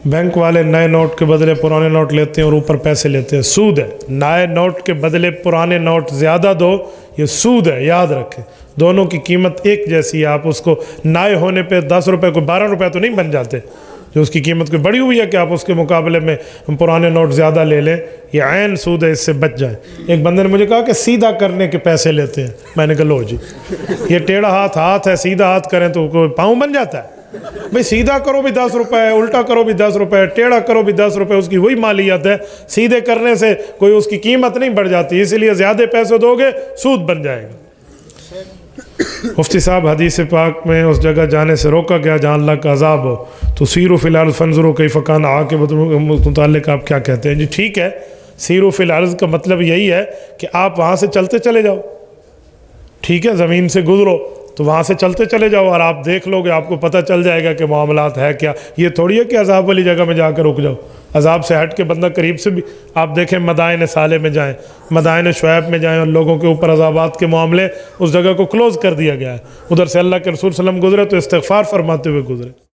Bank वाले नए note के बदले पुराने नोट लेते हैं और ऊपर पैसे लेते हैं, सूद है। नए नोट के बदले पुराने नोट ज़्यादा दो, ये सूद है, याद रखें। दोनों की कीमत एक जैसी है। आप उसको नए होने पे 10 रुपये को 12 रुपये तो नहीं बन जाते, जो उसकी कीमत कोई बढ़ी हुई है कि आप उसके मुकाबले में पुराने नोट ज़्यादा ले लें। ये ऐन सूद है, इससे बच जाएं। एक बंदे ने मुझे कहा कि सीधा करने के पैसे लेते हैं। मैंने कहा लो जी, ये टेढ़ा हाथ है, सीधा हाथ करें तो कोई पाँव बन जाता है? भाई सीधा करो भी 10 रुपये, उल्टा करो भी 10 रुपये, टेढ़ा करो भी 10 रुपये, उसकी वही मालियत है। सीधे करने से कोई उसकी कीमत नहीं बढ़ जाती, इसलिए ज़्यादा पैसे दोगे सूद बन जाएगा। मुफ्ती साहब, हदीस पाक में उस जगह जाने से रोका गया जहाँ अल्लाह का अजाब हो, तो सीरो फ़िल फंजरो कई फ़कान आके मुताल्लिक़ आप क्या कहते हैं? जी ठीक है, सीरो फ़िल अर्ज़ का मतलब यही है कि आप वहाँ से चलते चले जाओ। ठीक है, ज़मीन से गुजरो तो वहाँ से चलते चले जाओ और आप देख लोगे, आपको पता चल जाएगा कि मामलात है क्या। ये थोड़ी है कि अजाब वाली जगह में जाकर रुक जाओ। अजाब से हट के बंदा करीब से भी आप देखें, मदाइन साले में जाएं, मदाइन शुएब में जाएं और लोगों के ऊपर अजाबात के मामले, उस जगह को क्लोज़ कर दिया गया है। उधर से अल्लाह के रसूल सल्लल्लाहु अलैहि वसल्लम गुजरे तो इस्तिग़फ़ार फरमाते हुए गुजरे।